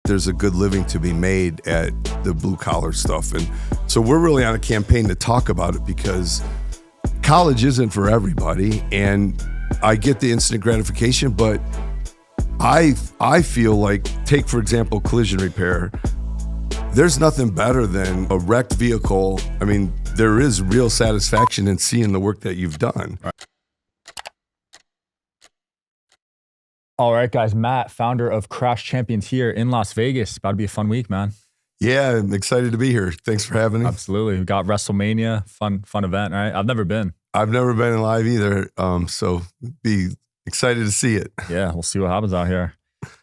there's a good living to be made at the blue collar stuff. And so we're really on a campaign to talk about it because college isn't for everybody. And I get the instant gratification, but I feel like, take for example, collision repair. There's nothing better than a wrecked vehicle. I mean, there is real satisfaction in seeing the work that you've done. All right, guys. Matt, founder of Crash Champions here in Las Vegas. About to be a fun week, man. Yeah, I'm excited to be here. Thanks for having me. Absolutely. We got WrestleMania, fun event, right? I've never been. I've never been live either, so be excited to see it. Yeah, we'll see what happens out here.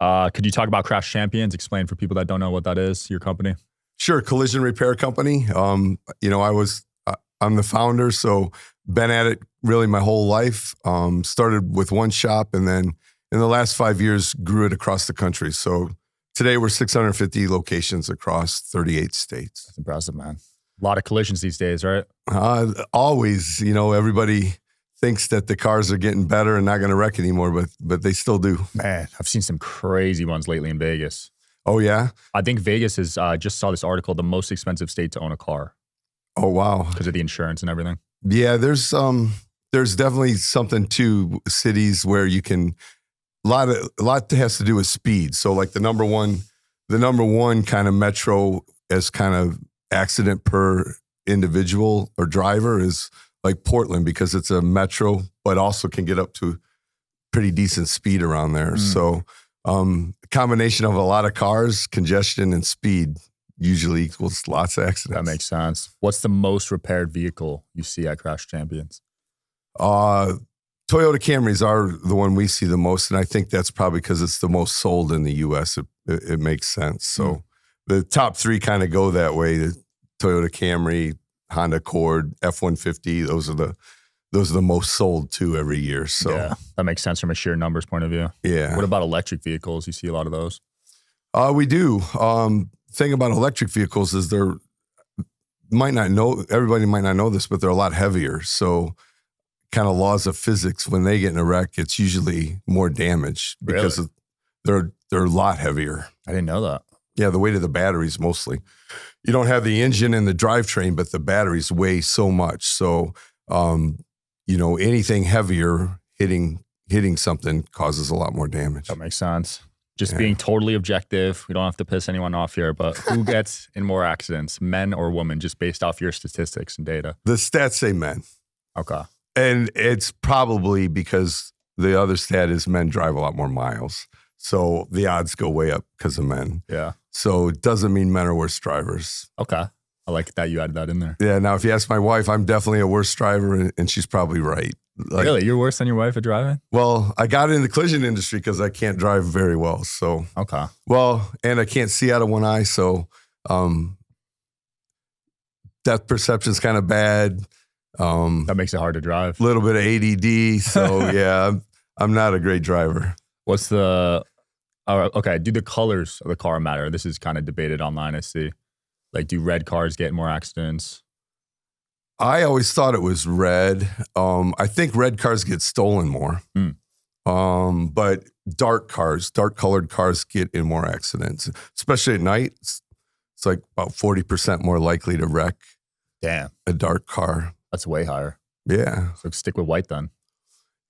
Could you talk about Crash Champions? Explain for people that don't know what that is, your company. Sure, collision repair company. I'm the founder, so been at it really my whole life. Started with one shop, and then in the last 5 years grew it across the country. So today we're 650 locations across 38 states. That's impressive, man. A lot of collisions these days, right? Always, everybody thinks that the cars are getting better and not going to wreck anymore, but they still do. Man, I've seen some crazy ones lately in Vegas. Oh, yeah? I think Vegas is, just saw this article, the most expensive state to own a car. Oh, wow. Because of the insurance and everything. Yeah, there's definitely something to cities where you can, a lot has to do with speed. So like the number one kind of metro as kind of accident per individual or driver is like Portland, because it's a metro, but also can get up to pretty decent speed around there. So combination of a lot of cars, congestion, and speed usually equals lots of accidents. That makes sense. What's the most repaired vehicle you see at Crash Champions? Toyota Camrys are the one we see the most, and I think that's probably because it's the most sold in the U.S. It makes sense. So the top three kind of go that way: the Toyota Camry, Honda Accord, F-150. Those are the most sold too every year. So yeah, that makes sense from a sheer numbers point of view. Yeah. What about electric vehicles? You see a lot of those? We do. Thing about electric vehicles is everybody might not know this, but they're a lot heavier. So kind of laws of physics, when they get in a wreck, it's usually more damage because they're a lot heavier. I didn't know that. Yeah, the weight of the batteries mostly. You don't have the engine and the drivetrain, but the batteries weigh so much. So, anything heavier hitting something causes a lot more damage. That makes sense. Just being totally objective. We don't have to piss anyone off here, but who gets in more accidents, men or women, just based off your statistics and data? The stats say men. Okay. And it's probably because the other stat is men drive a lot more miles. So the odds go way up because of men. Yeah. So it doesn't mean men are worse drivers. Okay. I like that you added that in there. Yeah. Now, if you ask my wife, I'm definitely a worse driver, and she's probably right. Really? You're worse than your wife at driving? Well, I got in the collision industry because I can't drive very well. So, okay. Well, and I can't see out of one eye. So depth perception's kind of bad. That makes it hard to drive. A little bit of ADD. So yeah, I'm not a great driver. What's do the colors of the car matter? This is kind of debated online, I see. Like, do red cars get more accidents? I always thought it was red. I think red cars get stolen more. But dark colored cars get in more accidents, especially at night. It's like about 40% more likely to wreck. Damn. A dark car. That's way higher. Yeah. So stick with white then.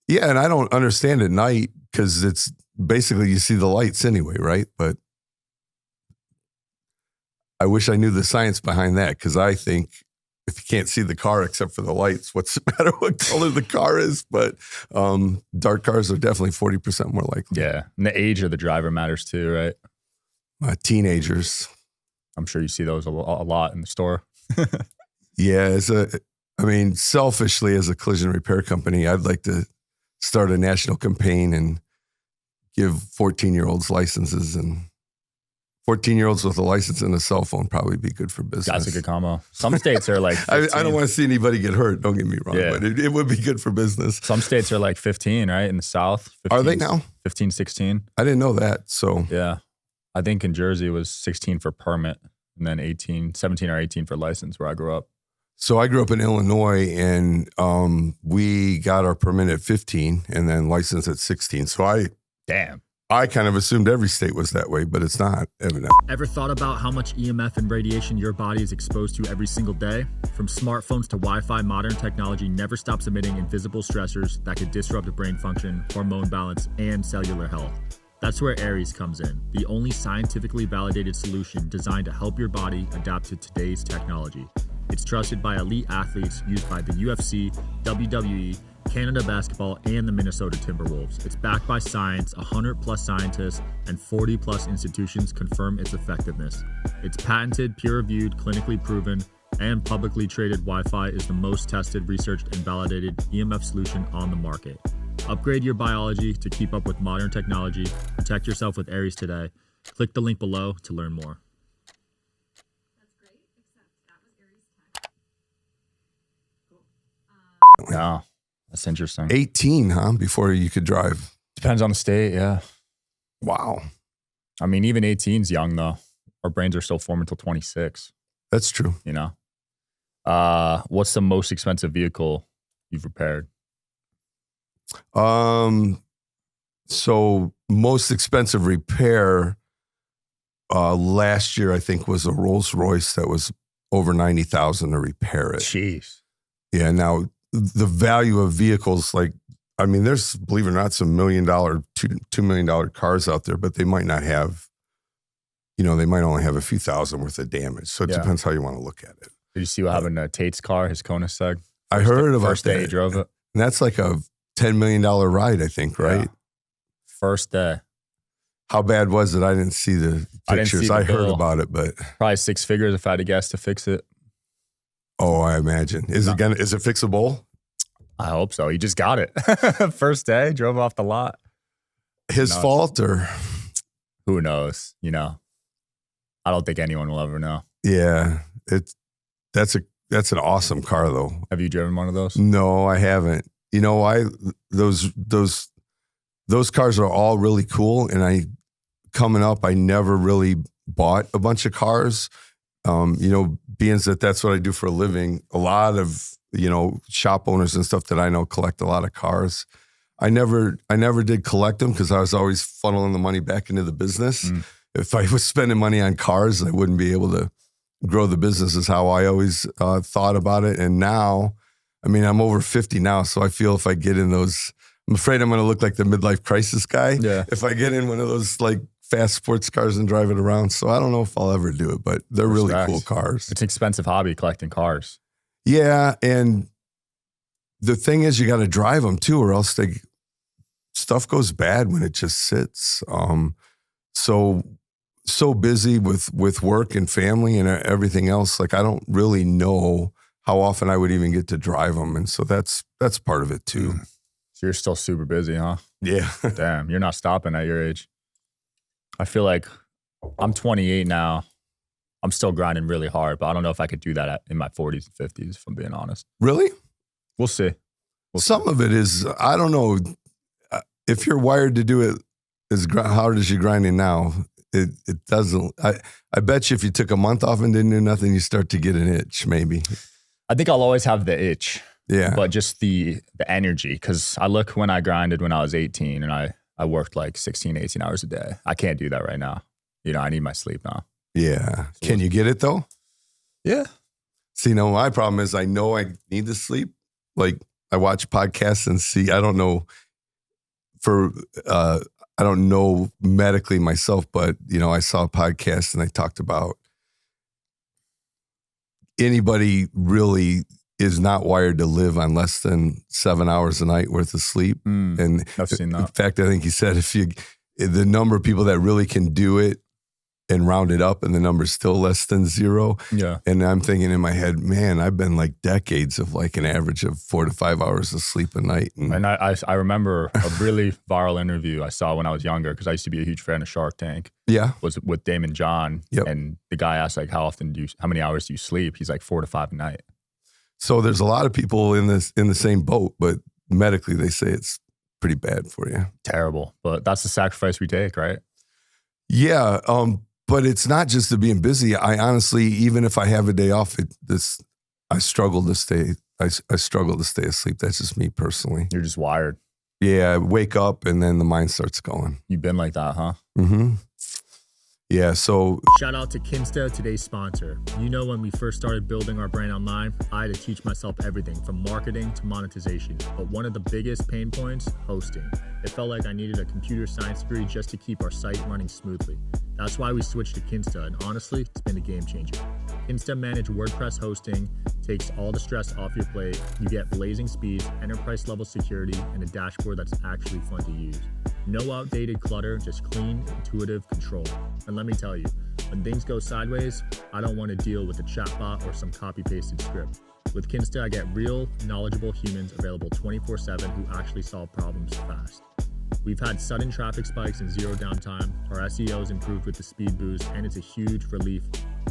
Yeah, and I don't understand at night because it's basically you see the lights anyway, right? But I wish I knew the science behind that, because I think if you can't see the car except for the lights, what's the matter what color the car is? But dark cars are definitely 40% more likely. Yeah, and the age of the driver matters too, right? Teenagers. I'm sure you see those a lot in the store. Yeah, selfishly, as a collision repair company, I'd like to start a national campaign and give 14-year-olds licenses, and 14-year-olds with a license and a cell phone probably be good for business. That's a good combo. Some states are like 15. I don't want to see anybody get hurt, don't get me wrong, but it would be good for business. Some states are like 15, right? In the South. 15, are they now? 15, 16. I didn't know that, so. Yeah. I think in Jersey it was 16 for permit, and then 17 or 18 for license where I grew up. So I grew up in Illinois, and we got our permit at 15 and then licensed at 16. So Damn. I kind of assumed every state was that way, but it's not, evident. Ever thought about how much EMF and radiation your body is exposed to every single day? From smartphones to Wi-Fi, modern technology never stops emitting invisible stressors that could disrupt brain function, hormone balance, and cellular health. That's where Aries comes in, the only scientifically validated solution designed to help your body adapt to today's technology. It's trusted by elite athletes, used by the UFC, WWE, Canada Basketball, and the Minnesota Timberwolves. It's backed by science, 100+ scientists, and 40+ institutions confirm its effectiveness. It's patented, peer-reviewed, clinically proven, and publicly traded Wi-Fi is the most tested, researched, and validated EMF solution on the market. Upgrade your biology to keep up with modern technology. Protect yourself with Aries today. Click the link below to learn more. That's great, except that was Aries time. Cool. Yeah, that's interesting. 18, huh? Before you could drive. Depends on the state, yeah. Wow. I mean, even 18's young, though. Our brains are still forming until 26, That's true. you know? What's the most expensive vehicle you've repaired? So most expensive repair last year, I think, was a Rolls Royce that was over 90,000 to repair it. Jeez. Yeah. Now the value of vehicles, like, I mean, there's, believe it or not, some $1 million, $2 million cars out there, but they might not have, they might only have a few thousand worth of damage. So it Yeah. depends how you want to look at it. Did you see what happened to Tate's car, his Koenigsegg? I heard about First day that. he drove it. And that's like a $10 million ride, I think, right? Yeah. First day. How bad was it? I didn't see the I didn't see pictures. the I heard bill. about it, but Probably 6 figures if I had to guess to fix it. oh, I imagine. Is it fixable? I hope so. He just got it. First day, drove off the lot. His No, fault or Who knows? I don't think anyone will ever know. yeah, that's an awesome car though. Have you driven one of those? No, I haven't. You know why? Those cars are all really cool, and coming up, I never really bought a bunch of cars. Being that that's what I do for a living. A lot of shop owners and stuff that I know collect a lot of cars. I never did collect them because I was always funneling the money back into the business. If I was spending money on cars, I wouldn't be able to grow the business, is how I always thought about it. And now, I mean, I'm over 50 now, so I feel if I get in those, I'm afraid I'm going to look like the midlife crisis guy. Yeah. If I get in one of those like fast sports cars and drive it around. So I don't know if I'll ever do it, but they're really cool cars. It's an expensive hobby, collecting cars. Yeah. And the thing is, you got to drive them too, or else stuff goes bad when it just sits. So busy with work and family and everything else. Like, I don't really know how often I would even get to drive them. And so that's part of it too. So you're still super busy, huh? Yeah. Damn, you're not stopping at your age. I feel like I'm 28 now. I'm still grinding really hard, but I don't know if I could do that in my 40s and 50s, if I'm being honest. Really? We'll see. Some of it is, I don't know, if you're wired to do it as hard as you're grinding now, it doesn't. I bet you if you took a month off and didn't do nothing, you start to get an itch, maybe. I think I'll always have the itch. Yeah. But just the energy, because I look when I grinded when I was 18 and I worked like 16, 18 hours a day. I can't do that right now. I need my sleep now. Yeah. Can you get it though? Yeah. See, no, my problem is I know I need to sleep. Like, I watch podcasts and see, I don't know I don't know medically myself, but I saw a podcast and they talked about anybody really is not wired to live on less than 7 hours a night worth of sleep. And I've seen that. In fact, I think he said the number of people that really can do it and round it up, and the number's still less than 0. Yeah. And I'm thinking in my head, man, I've been like decades of like an average of 4 to 5 hours of sleep a night. And I remember a really viral interview I saw when I was younger, because I used to be a huge fan of Shark Tank. Yeah. Was with Damon John. Yep. And the guy asked, like, how many hours do you sleep? He's like 4 to 5 a night. So there's a lot of people in the same boat, but medically they say it's pretty bad for you. Terrible. But that's the sacrifice we take, right? Yeah. But it's not just the being busy. I honestly, even if I have a day off, I struggle to stay asleep. That's just me personally. You're just wired. Yeah, I wake up and then the mind starts going. You've been like that, huh? Mm-hmm. Yeah, so Shout out to Kinsta, today's sponsor. You know, when we first started building our brand online, I had to teach myself everything from marketing to monetization. But one of the biggest pain points, hosting. It felt like I needed a computer science degree just to keep our site running smoothly. That's why we switched to Kinsta, and honestly, it's been a game changer. Kinsta managed WordPress hosting, takes all the stress off your plate. You get blazing speeds, enterprise level security, and a dashboard that's actually fun to use. No outdated clutter, just clean, intuitive control. And let me tell you, when things go sideways, I don't want to deal with a chatbot or some copy-pasted script. With Kinsta, I get real, knowledgeable humans available 24/7 who actually solve problems fast. We've had sudden traffic spikes and zero downtime. Our SEO's improved with the speed boost, and it's a huge relief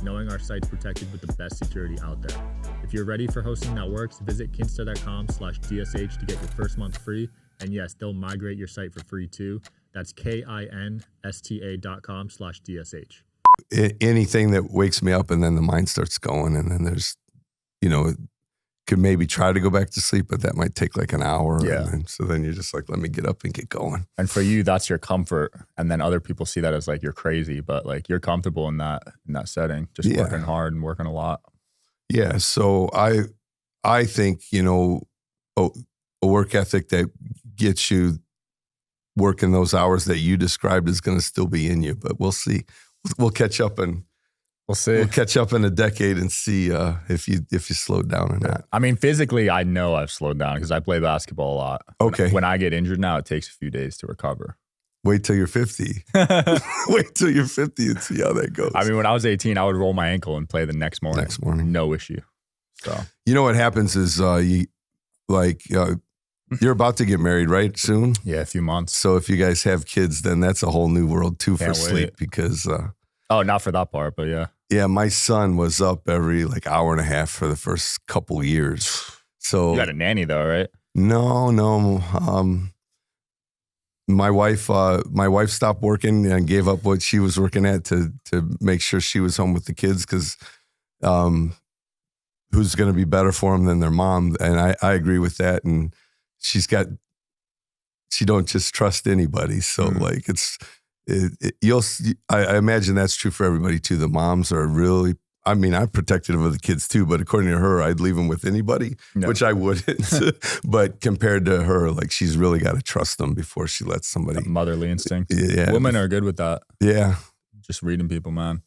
knowing our site's protected with the best security out there. If you're ready for hosting that works, visit kinsta.com/DSH to get your first month free. And yes, they'll migrate your site for free too. That's kinsta.com/DSH. anything that wakes me up and then the mind starts going, and then there's, could maybe try to go back to sleep, but that might take like an hour. Yeah. So then you're just like, let me get up and get going. And for you, that's your comfort. And then other people see that as like you're crazy, but like you're comfortable in that setting, just working hard and working a lot. Yeah. So I think, a work ethic that gets you working those hours that you described is going to still be in you, but we'll see. We'll catch up and We'll see. We'll catch up in a decade and see if you slowed down or not. I mean, physically, I know I've slowed down because I play basketball a lot. Okay. When I get injured now, it takes a few days to recover. Wait till you're 50. Wait till you're 50 and see how that goes. I mean, when I was 18, I would roll my ankle and play the next morning. No issue. So what happens is you're about to get married, right? Soon? Yeah, a few months. So if you guys have kids, then that's a whole new world too for Can't sleep wait. because oh, not for that part, but yeah. Yeah, my son was up every hour and a half for the first couple years. So You got a nanny though, right? No. My wife stopped working and gave up what she was working at to make sure she was home with the kids because who's going to be better for them than their mom? And I agree with that. And she don't just trust anybody. So I imagine that's true for everybody too. The moms are really, I'm protective of the kids too, but according to her, I'd leave them with anybody, which I wouldn't. But compared to her, she's really got to trust them before she lets somebody. That motherly instinct. Yeah. Women are good with that. Yeah. Just reading people, man.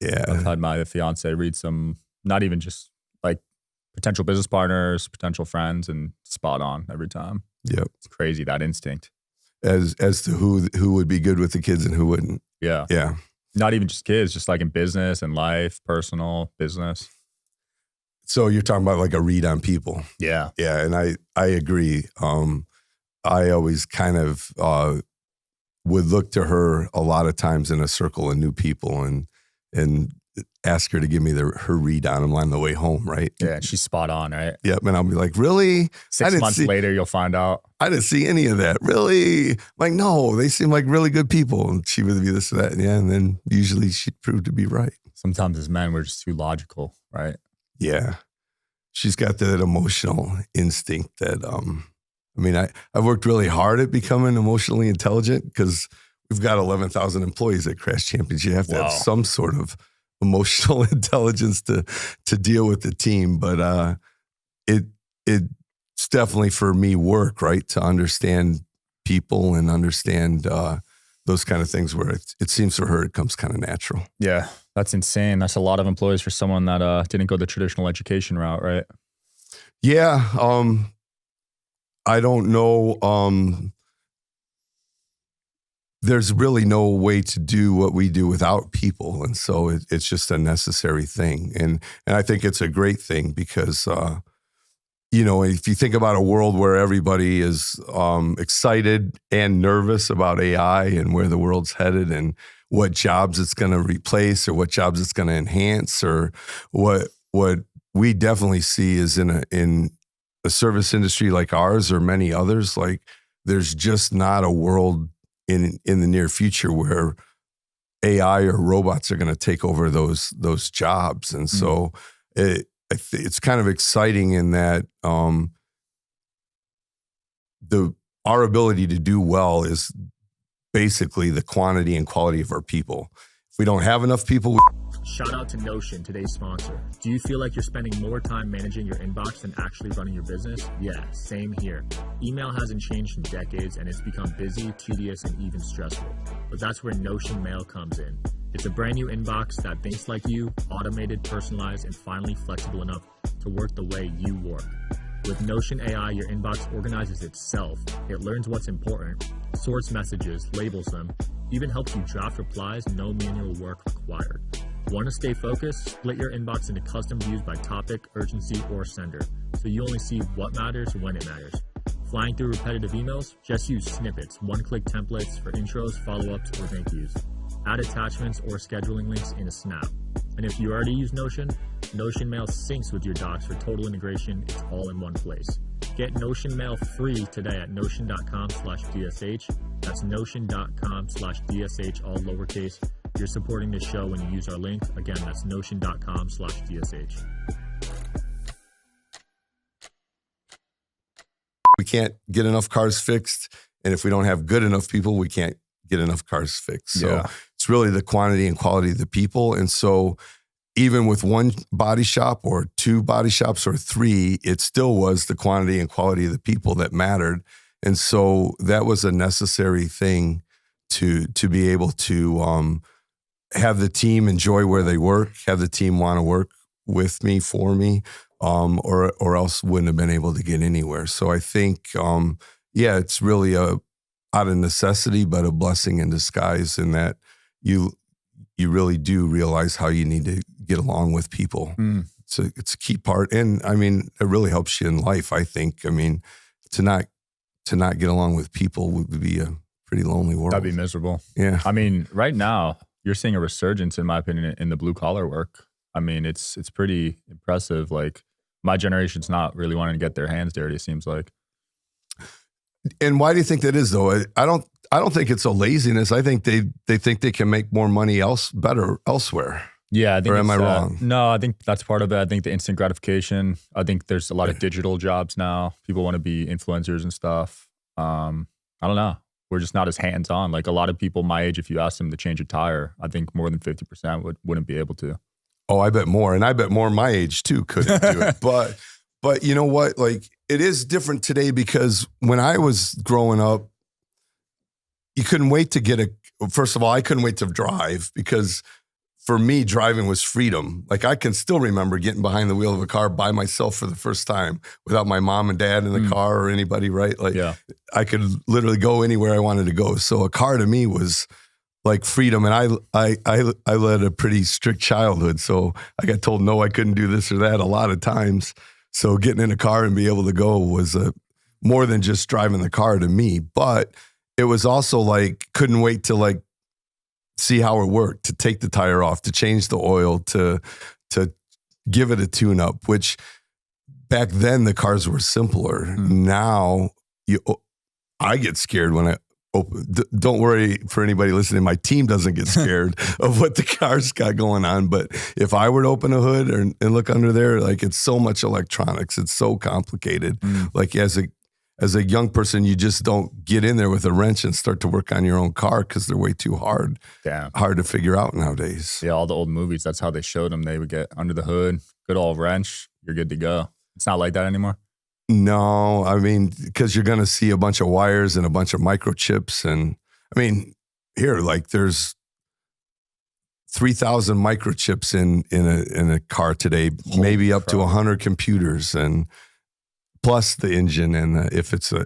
Yeah. I've had my fiance read some, not even just potential business partners, potential friends, and spot on every time. Yep. It's crazy, that instinct. As to who would be good with the kids and who wouldn't. Yeah. Yeah. Not even just kids, just in business and life, personal, business. So you're talking about a read on people. Yeah. Yeah. And I agree. I always kind of would look to her a lot of times in a circle of new people and ask her to give me her read on them on the way home, right? Yeah, she's spot on, right? Yep. And I'll be like, really? 6 months later, you'll find out. I didn't see any of that. Really? No, they seem like really good people. And she would be this or that. And then usually she'd prove to be right. Sometimes as men, we're just too logical, right? Yeah. She's got that emotional instinct that, I've worked really hard at becoming emotionally intelligent because we've got 11,000 employees at Crash Champions. You have to have some sort of emotional intelligence to deal with the team. But it's definitely for me work, right? To understand people and understand those kind of things where it seems for her, it comes kind of natural. Yeah, that's insane. That's a lot of employees for someone that didn't go the traditional education route, right? Yeah. I don't know. There's really no way to do what we do without people. And so it's just a necessary thing. And I think it's a great thing because, if you think about a world where everybody is excited and nervous about AI and where the world's headed and what jobs it's going to replace or what jobs it's going to enhance or what we definitely see is in a service industry like ours or many others, there's just not a world in the near future where AI or robots are going to take over those jobs. And so it's kind of exciting in that the our ability to do well is basically the quantity and quality of our people. If we don't have enough people, Shout out to Notion, today's sponsor. Do you feel like you're spending more time managing your inbox than actually running your business? Yeah, same here. Email hasn't changed in decades and it's become busy, tedious, and even stressful. But that's where Notion Mail comes in. It's a brand new inbox that thinks like you, automated, personalized, and finally flexible enough to work the way you work. With Notion AI, your inbox organizes itself. It learns what's important, sorts messages, labels them, even helps you draft replies, no manual work required. Want to stay focused? Split your inbox into custom views by topic, urgency, or sender, so you only see what matters when it matters. Flying through repetitive emails? Just use snippets, one-click templates for intros, follow-ups, or thank yous. Add attachments or scheduling links in a snap. And if you already use Notion, Notion Mail syncs with your docs for total integration. It's all in one place. Get Notion Mail free today at notion.com/DSH. That's notion.com/DSH, all lowercase. You're supporting this show when you use our link. Again, that's notion.com/DSH. we can't get enough cars fixed. And if we don't have good enough people, we can't get enough cars fixed. So it's really the quantity and quality of the people. And so even with one body shop or two body shops or three, it still was the quantity and quality of the people that mattered. And so that was a necessary thing to be able to have the team enjoy where they work, have the team want to work with me, for me, or else wouldn't have been able to get anywhere. So I think, it's really out of necessity, but a blessing in disguise in that you really do realize how you need to get along with people. It's a key part. And I mean, it really helps you in life, I think. I mean, to not get along with people would be a pretty lonely world. That'd be miserable. Yeah. I mean, right now, you're seeing a resurgence, in my opinion, in the blue collar work. I mean, it's pretty impressive. Like, my generation's not really wanting to get their hands dirty, it seems like. And why do you think that is, though? I don't think it's a laziness. I think they think they can make more money better elsewhere. Yeah, I think. Or am I wrong? No, I think that's part of it. I think the instant gratification. I think there's a lot of digital jobs now. People want to be influencers and stuff. I don't know. We're just not as hands-on. Like, a lot of people my age, if you ask them to change a tire, I think more than 50% wouldn't be able to. Oh, I bet more. And I bet more my age too couldn't do it. But you know what? Like, it is different today because when I was growing up, you couldn't wait to first of all, I couldn't wait to drive because for me, driving was freedom. Like, I can still remember getting behind the wheel of a car by myself for the first time without my mom and dad in the car or anybody, right? Like, I could literally go anywhere I wanted to go. So a car to me was like freedom. And I led a pretty strict childhood. So I got told, no, I couldn't do this or that a lot of times. So getting in a car and be able to go was more than just driving the car to me. But it was also like, couldn't wait to like see how it worked, to take the tire off, to change the oil, to give it a tune up, which back then the cars were simpler. Now I get scared when I open. Don't worry for anybody listening. My team doesn't get scared of what the car's got going on. But if I were to open a hood and look under there, like, it's so much electronics. It's so complicated. Like, as a young person, you just don't get in there with a wrench and start to work on your own car because they're way too hard to figure out nowadays. Yeah, all the old movies, that's how they showed them. They would get under the hood, good old wrench, you're good to go. It's not like that anymore? No, I mean, because you're going to see a bunch of wires and a bunch of microchips. And I mean, here, like, there's 3,000 microchips in a car today, maybe up to 100 computers, and plus the engine, and if it's a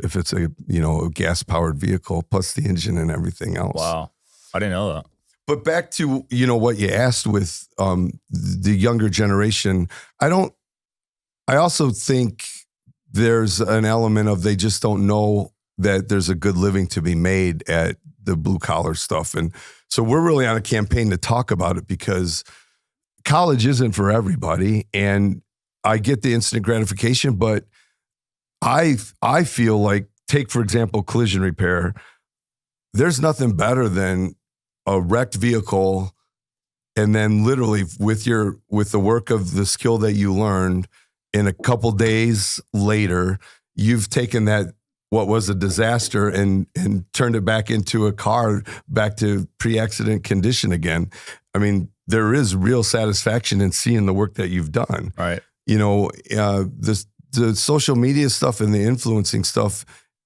gas powered vehicle, plus the engine and everything else. Wow, I didn't know that. But back to what you asked with the younger generation, I also think there's an element of they just don't know that there's a good living to be made at the blue collar stuff. And so we're really on a campaign to talk about it because college isn't for everybody. And I get the instant gratification, but I feel like, take, for example, collision repair. There's nothing better than a wrecked vehicle, and then literally with the work of the skill that you learned, in a couple days later, you've taken that what was a disaster and turned it back into a car, back to pre-accident condition again. I mean, there is real satisfaction in seeing the work that you've done. Right. You know, the social media stuff and the influencing stuff,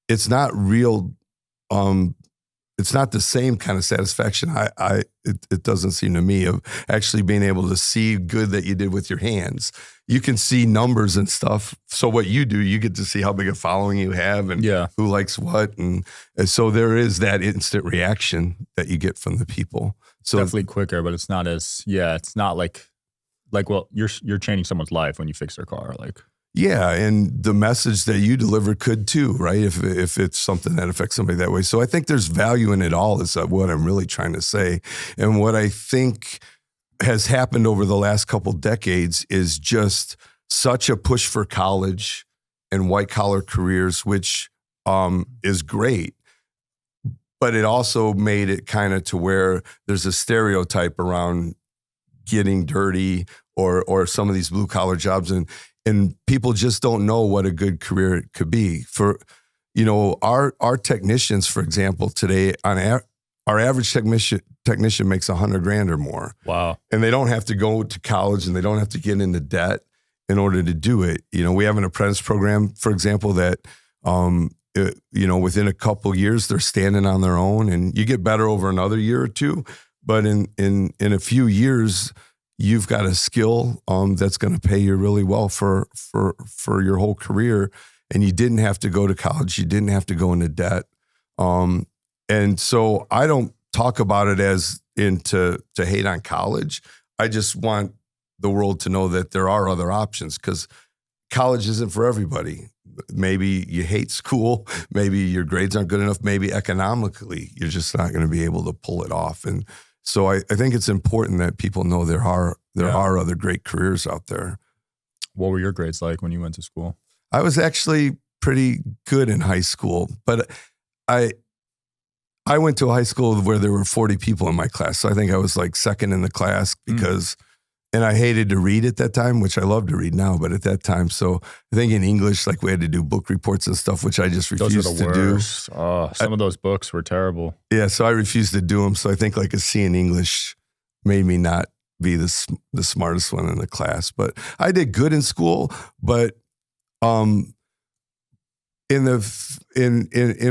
it's not real. It's not the same kind of satisfaction. It doesn't seem to me, of actually being able to see good that you did with your hands. You can see numbers and stuff. So what you do, you get to see how big a following you have and who likes what. And so there is that instant reaction that you get from the people. So definitely quicker, but it's not as, it's not like, well, you're changing someone's life when you fix their car. Like, yeah, and the message that you deliver could too, right? If it's something that affects somebody that way. So I think there's value in it all, is what I'm really trying to say. And what I think has happened over the last couple decades is just such a push for college and white collar careers, which is great. But it also made it kind of to where there's a stereotype around getting dirty or some of these blue collar jobs, and people just don't know what a good career could be. For, you know, our technicians, for example, today our average technician makes $100,000 or more. Wow. And they don't have to go to college and they don't have to get into debt in order to do it. You know, we have an apprentice program, for example, that, you know, within a couple years, they're standing on their own, and you get better over another year or two. But in a few years, you've got a skill that's going to pay you really well for your whole career. And you didn't have to go to college. You didn't have to go into debt. And so I don't talk about it as to hate on college. I just want the world to know that there are other options, because college isn't for everybody. Maybe you hate school. Maybe your grades aren't good enough. Maybe economically, you're just not going to be able to pull it off. And so I think it's important that people know there are other great careers out there. What were your grades like when you went to school? I was actually pretty good in high school, but I went to a high school where there were 40 people in my class. So I think I was like second in the class because, and I hated to read at that time, which I love to read now, but at that time. So I think in English, like we had to do book reports and stuff, which I just refused to do. Oh, some of those books were terrible. Yeah. So I refused to do them. So I think like a C in English made me not be the smartest one in the class, but I did good in school. But, in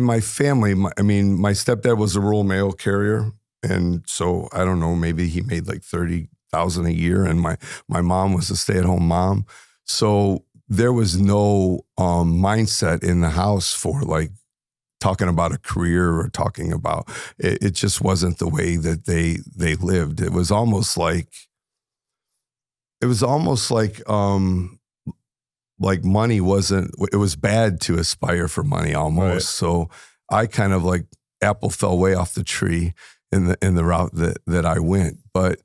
my family, my stepdad was a rural mail carrier. And so I don't know, maybe he made like $30,000 a year. And my mom was a stay-at-home mom. So there was no mindset in the house for like talking about a career or talking about it. It just wasn't the way that they lived. It was almost like money wasn't, it was bad to aspire for money almost. Right. So I kind of like apple fell way off the tree in the route that I went. But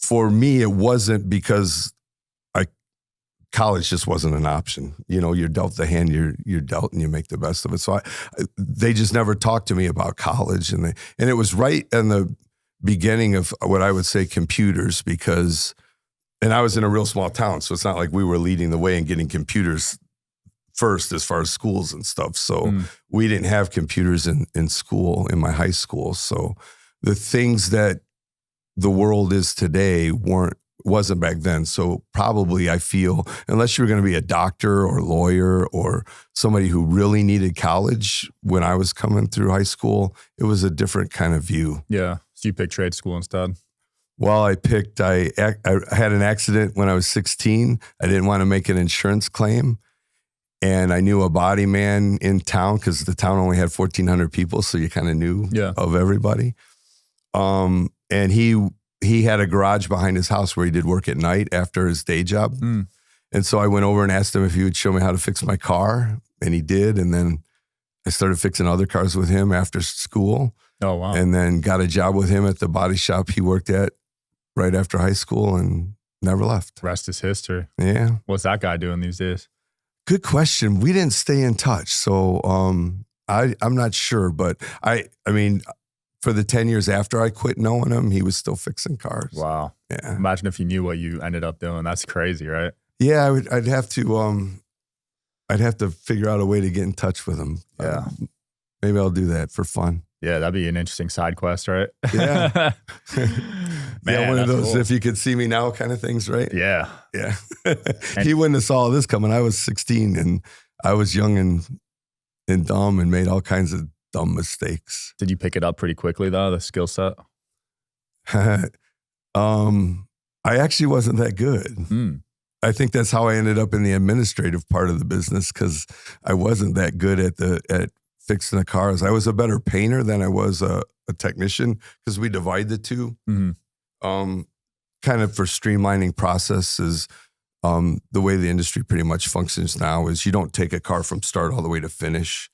for me, it wasn't because college just wasn't an option. You know, you're dealt the hand you're dealt, and you make the best of it. So they just never talked to me about college, and it was right in the beginning of what I would say computers, because. And I was in a real small town, so it's not like we were leading the way and getting computers first as far as schools and stuff. So we didn't have computers in school, in my high school. So the things that the world is today wasn't back then. So probably I feel, unless you were going to be a doctor or lawyer or somebody who really needed college when I was coming through high school, it was a different kind of view. Yeah. So you picked trade school instead? Well, I had an accident when I was 16. I didn't want to make an insurance claim. And I knew a body man in town, because the town only had 1,400 people. So you kind of knew of everybody. And he had a garage behind his house where he did work at night after his day job. And so I went over and asked him if he would show me how to fix my car. And he did. And then I started fixing other cars with him after school. Oh, wow. And then got a job with him at the body shop he worked at right after high school, and never left. Rest is history. Yeah. What's that guy doing these days? Good question. We didn't stay in touch. So I'm not sure, but I mean, for the 10 years after I quit knowing him, he was still fixing cars. Wow. Yeah. Imagine if you knew what you ended up doing. That's crazy, right? Yeah, I'd have I'd have to figure out a way to get in touch with them. Yeah. Maybe I'll do that for fun. Yeah, that'd be an interesting side quest, right? Yeah. Man, one of that's those cool. if you could see me now kind of things, right? Yeah. Yeah. He wouldn't have saw this coming. I was 16 and I was young and dumb and made all kinds of dumb mistakes. Did you pick it up pretty quickly though, the skill set? I actually wasn't that good. I think that's how I ended up in the administrative part of the business because I wasn't that good at fixing the cars. I was a better painter than I was a technician because we divide the two. Kind of for streamlining processes. The way the industry pretty much functions now is you don't take a car from start all the way to finish.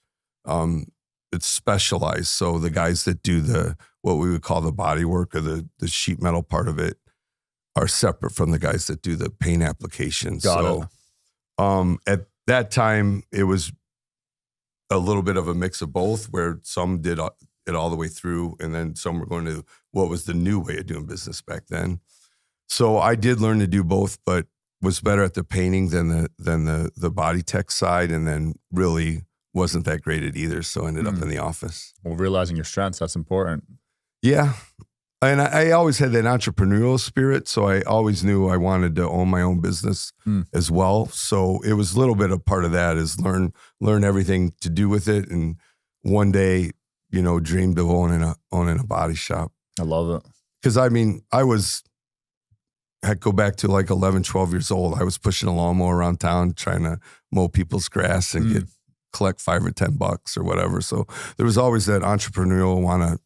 It's specialized. So the guys that do what we would call the body work or the sheet metal part of it are separate from the guys that do the paint applications. Got it. At that time, it was a little bit of a mix of both where some did it all the way through and then some were going to what was the new way of doing business back then. So I did learn to do both, but was better at the painting than the body tech side, and then really wasn't that great at either. So I ended up in the office. Well, realizing your strengths, that's important. Yeah. And I always had that entrepreneurial spirit. So I always knew I wanted to own my own business as well. So it was a little bit of part of that is learn everything to do with it. And one day, dreamed of owning a body shop. I love it. Because I'd go back to like 11, 12 years old. I was pushing a lawnmower around town trying to mow people's grass and collect $5 or $10 or whatever. So there was always that entrepreneurial want to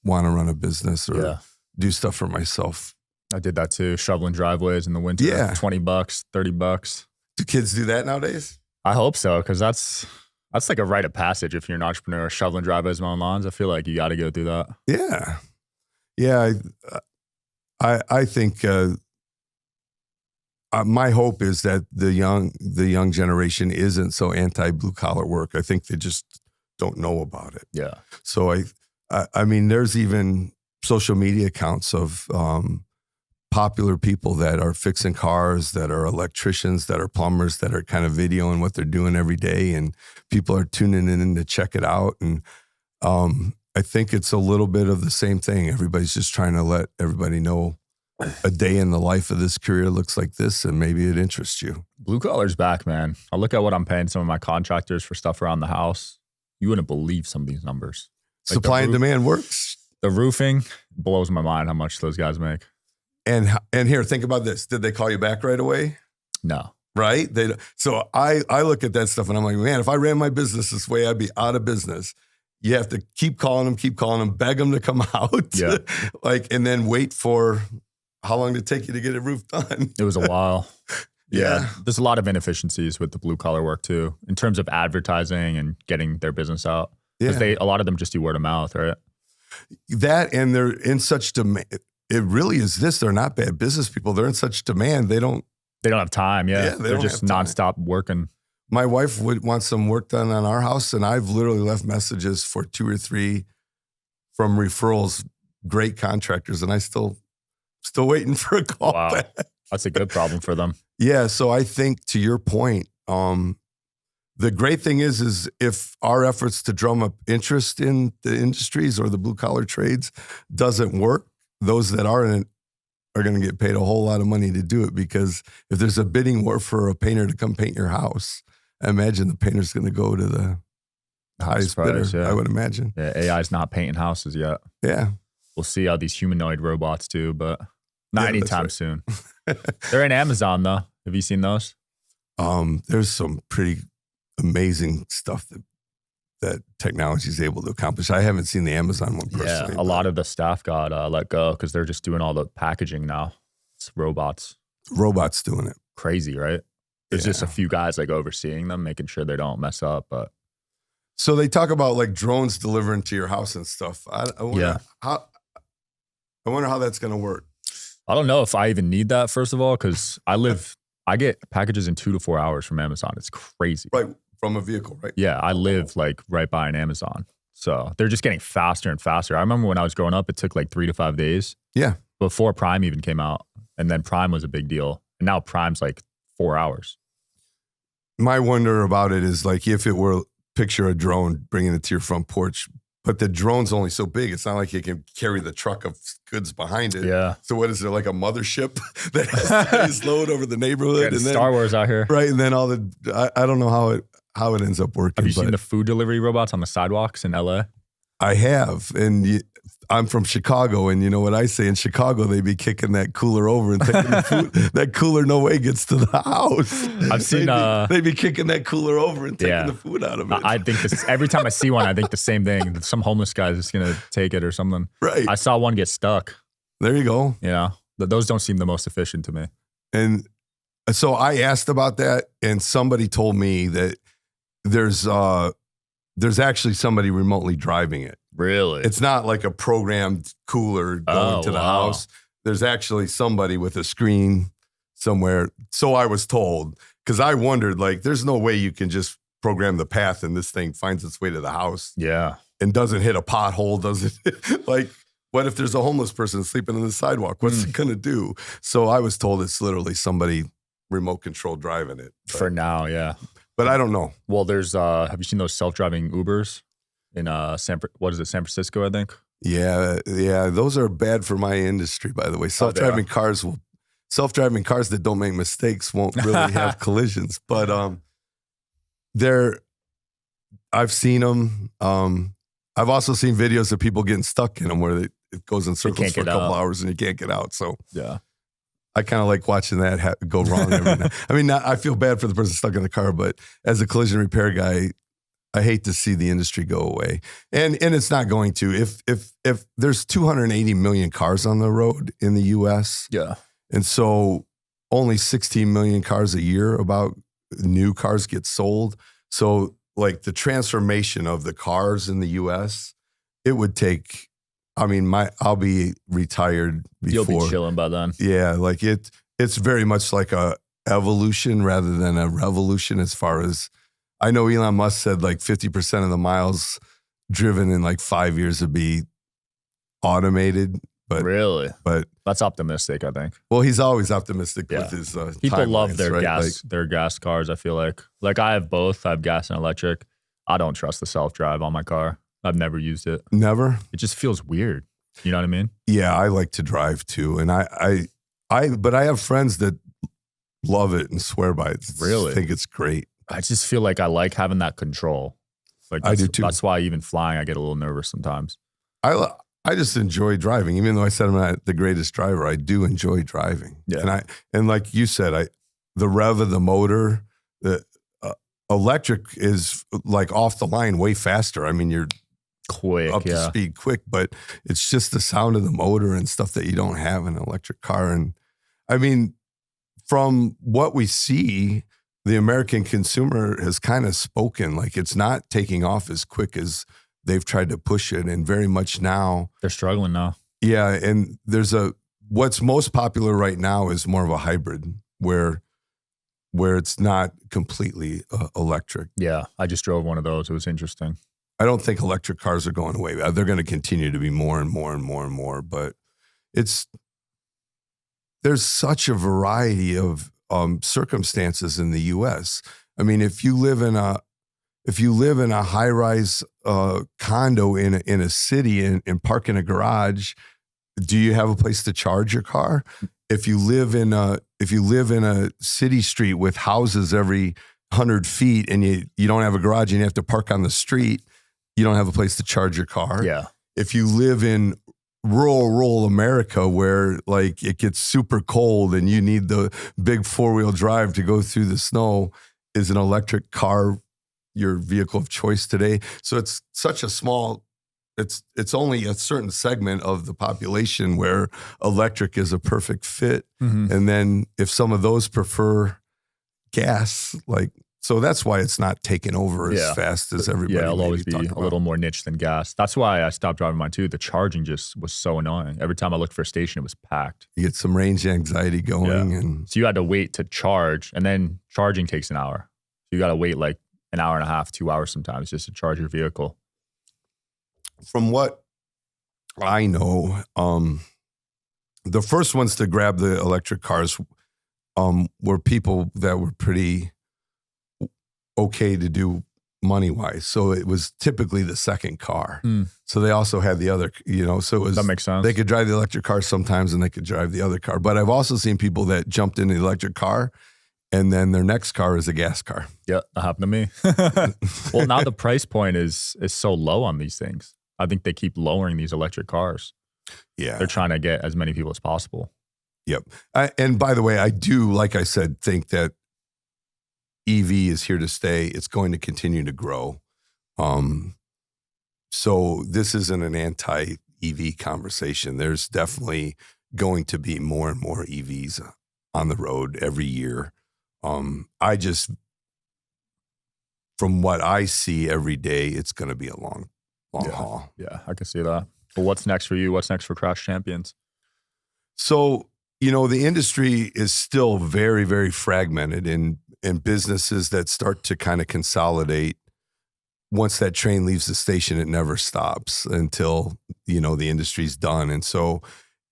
run a business or do stuff for myself. I did that too. Shoveling driveways in the winter. Yeah. $20, $30. Do kids do that nowadays? I hope so. Cause that's like a rite of passage. If you're an entrepreneur, shoveling driveways, mowing lawns, I feel like you got to go through that. Yeah. Yeah. I think, my hope is that the young generation isn't so anti-blue collar work. I think they just don't know about it. Yeah. So I mean, there's even social media accounts of popular people that are fixing cars, that are electricians, that are plumbers, that are kind of videoing what they're doing every day, and people are tuning in to check it out. And I think it's a little bit of the same thing. Everybody's just trying to let everybody know a day in the life of this career looks like this, and maybe it interests you. Blue collar's back, man. I look at what I'm paying some of my contractors for stuff around the house. You wouldn't believe some of these numbers. Like Supply and demand works. The roofing blows my mind how much those guys make. And here, think about this. Did they call you back right away? No. Right? So I look at that stuff and I'm like, man, if I ran my business this way, I'd be out of business. You have to keep calling them, beg them to come out. Yeah. And then wait for how long did it take you to get a roof done? It was a while. Yeah. There's a lot of inefficiencies with the blue collar work too, in terms of advertising and getting their business out. Because a lot of them just do word of mouth, right? That, and they're in such demand. It really is this. They're not bad business people. They're in such demand. They don't have time. Yeah. they They're don't just have time. nonstop working. My wife would want some work done on our house, and I've literally left messages for 2 or 3 from referrals, great contractors, and I still waiting for a call back. That's a good problem for them. Yeah, so I think to your point, the great thing is if our efforts to drum up interest in the industries or the blue collar trades doesn't work, those that are in it are going to get paid a whole lot of money to do it, because if there's a bidding war for a painter to come paint your house, I imagine the painter's going to go to the highest bidder, I would imagine. Yeah, AI's not painting houses yet. Yeah. We'll see how these humanoid robots do, but not anytime soon. They're in Amazon though. Have you seen those? There's some pretty amazing stuff that technology is able to accomplish. I haven't seen the Amazon one personally. Yeah, a lot of the staff got let go because they're just doing all the packaging now. It's robots. Robots doing it. Crazy, right? There's just a few guys overseeing them, making sure they don't mess up. But so they talk about like drones delivering to your house and stuff. I wonder how that's going to work. I don't know if I even need that, first of all, because I get packages in 2 to 4 hours from Amazon. It's crazy. Right, from a vehicle, right? Yeah, I live like right by an Amazon. So they're just getting faster and faster. I remember when I was growing up, it took like 3 to 5 days. Yeah. Before Prime even came out. And then Prime was a big deal. And now Prime's like 4 hours. my wonder about it is like if it were, picture a drone bringing it to your front porch, but the drone's only so big. It's not like it can carry the truck of goods behind it. Yeah. So what is there, like a mothership that has to base load over the neighborhood? And Star Wars out here. Right. And then all I don't know how it ends up working. Have you seen the food delivery robots on the sidewalks in LA? I have. And I'm from Chicago, and you know what I say? In Chicago, they be kicking that cooler over and taking the food. That cooler no way gets to the house. I've seen they be kicking that cooler over and taking the food out of it. I think this every time I see one, I think the same thing. Some homeless guy's just gonna take it or something. Right. I saw one get stuck. There you go. Yeah. Those don't seem the most efficient to me. And so I asked about that, and somebody told me that there's actually somebody remotely driving it. Really? It's not like a programmed cooler going to the house. There's actually somebody with a screen somewhere. So I was told, because I wondered, like, there's no way you can just program the path and this thing finds its way to the house. Yeah. And doesn't hit a pothole, doesn't like, what if there's a homeless person sleeping on the sidewalk? What's it going to do? So I was told it's literally somebody remote control driving it. But, for now, yeah. But I don't know. Well, there's, have you seen those self-driving Ubers in San Francisco, I think? Yeah. Those are bad for my industry, by the way. Self-driving cars that don't make mistakes won't really have collisions. But I've seen them. I've also seen videos of people getting stuck in them where it goes in circles for a couple hours and you can't get out. So yeah. I kind of like watching that go wrong every now. I mean, I feel bad for the person stuck in the car, but as a collision repair guy, I hate to see the industry go away. And it's not going to. If there's 280 million cars on the road in the US. Yeah. And so only 16 million cars a year about new cars get sold. So like the transformation of the cars in the US, it would take, I mean, I'll be retired before. You'll be chilling by then. Yeah, like it's very much like a evolution rather than a revolution. As far as I know, Elon Musk said like 50% of the miles driven in like 5 years would be automated. But really, but that's optimistic, I think. Well, he's always optimistic with his people love their right? their gas cars. I feel like I have both. I have gas and electric. I don't trust the self-drive on my car. I've never used it. Never? It just feels weird. You know what I mean? Yeah, I like to drive too. And but I have friends that love it and swear by it. Really? I think it's great. I just feel like I like having that control. Like I do too. That's why even flying, I get a little nervous sometimes. I just enjoy driving. Even though I said I'm not the greatest driver, I do enjoy driving. Yeah. And like you said, the rev of the motor, the electric is like off the line way faster. I mean, you're quick, up to speed quick, but it's just the sound of the motor and stuff that you don't have in an electric car. And I mean, from what we see, the American consumer has kind of spoken, like it's not taking off as quick as they've tried to push it. And very much now they're struggling now. Yeah. And what's most popular right now is more of a hybrid where it's not completely electric. Yeah. I just drove one of those. It was interesting. I don't think electric cars are going away. They're going to continue to be more and more and more and more, but there's such a variety of circumstances in the U.S. I mean, if you live in a high-rise condo in a city and park in a garage, do you have a place to charge your car? If you live in a city street with houses every 100 feet and you don't have a garage and you have to park on the street, you don't have a place to charge your car. Yeah. If you live in rural America where like it gets super cold and you need the big 4-wheel drive to go through the snow, is an electric car your vehicle of choice today? So it's such a small, it's only a certain segment of the population where electric is a perfect fit. Mm-hmm. And then if some of those prefer gas, like, so that's why it's not taken over as fast as everybody. Yeah, it'll always be a little more niche than gas. That's why I stopped driving mine too. The charging just was so annoying. Every time I looked for a station, it was packed. You get some range anxiety going. And so you had to wait to charge, and then charging takes an hour. So you got to wait like an hour and a half, 2 hours sometimes just to charge your vehicle. From what I know, the first ones to grab the electric cars were people that were pretty okay to do money-wise. So it was typically the second car. So they also had the other, so it was, That makes sense. they could drive the electric car sometimes and they could drive the other car. But I've also seen people that jumped in the electric car and then their next car is a gas car. Yeah, that happened to me. Well, now the price point is so low on these things. I think they keep lowering these electric cars. Yeah. They're trying to get as many people as possible. Yep. And by the way, I do, like I said, think that EV is here to stay. It's going to continue to grow. So this isn't an anti-EV conversation. There's definitely going to be more and more EVs on the road every year. I just, from what I see every day, it's going to be a long haul. Yeah, I can see that. But what's next for you? What's next for Crash Champions? So, the industry is still very, very fragmented in businesses that start to kind of consolidate. Once that train leaves the station, it never stops until, the industry's done. And so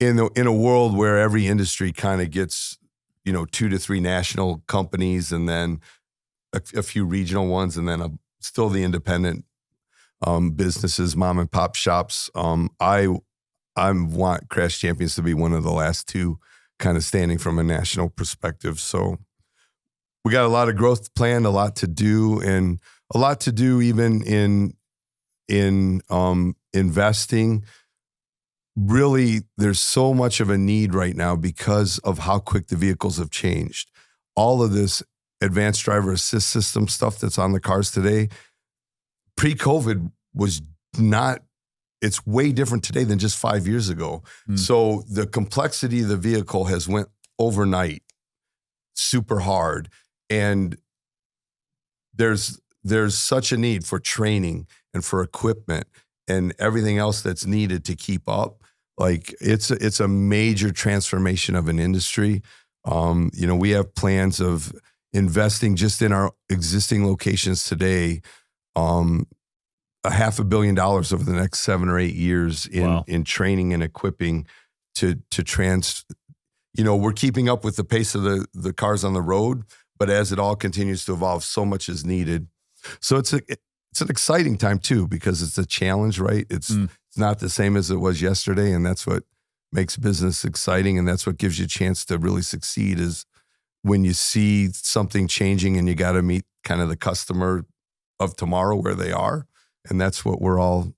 in a world where every industry kind of gets, 2 to 3 national companies and then a few regional ones and then still the independent businesses, mom and pop shops, I want Crash Champions to be one of the last 2 kind of standing from a national perspective. So we got a lot of growth planned, a lot to do, and a lot to do even in investing. Really, there's so much of a need right now because of how quick the vehicles have changed. All of this advanced driver assist system stuff that's on the cars today, pre-COVID was not, it's way different today than just 5 years ago. So the complexity of the vehicle has went overnight super hard. And there's such a need for training and for equipment and everything else that's needed to keep up. Like it's a major transformation of an industry. We have plans of investing just in our existing locations today, $500 million over the next 7 or 8 years in training and equipping to we're keeping up with the pace of the cars on the road, but as it all continues to evolve, so much is needed. So it's an exciting time too, because it's a challenge, right? It's not the same as it was yesterday. And that's what makes business exciting. And that's what gives you a chance to really succeed, is when you see something changing and you got to meet kind of the customer of tomorrow where they are. And that's what we're all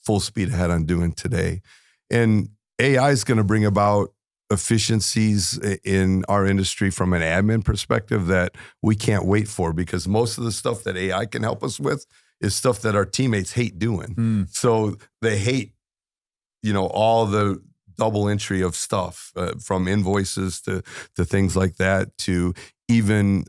full speed ahead on doing today. And AI is going to bring about efficiencies in our industry from an admin perspective that we can't wait for, because most of the stuff that AI can help us with is stuff that our teammates hate doing. So they hate, all the double entry of stuff, from invoices to things like that, to even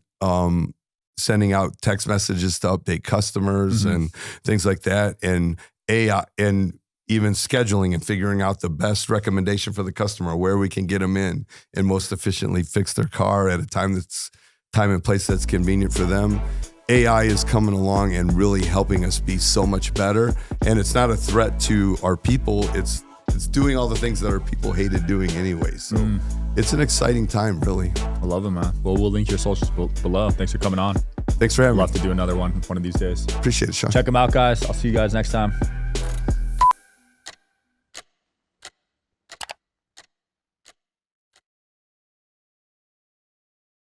sending out text messages to update customers and things like that. And AI, and even scheduling and figuring out the best recommendation for the customer, where we can get them in and most efficiently fix their car at a time and place that's convenient for them. AI is coming along and really helping us be so much better. And it's not a threat to our people. It's doing all the things that our people hated doing anyway. So it's an exciting time, really. I love it, man. Well, we'll link your socials below. Thanks for coming on. Thanks for having me. We'll have to do another one of these days. Appreciate it, Sean. Check them out, guys. I'll see you guys next time.